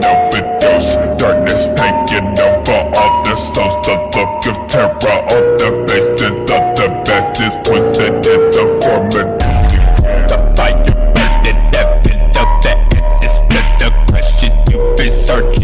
Overdose, darkness taking over all the souls. The look of terror on the faces of the masses, twisted into form of music. The fire burning heaven, so that is the question you've been searching.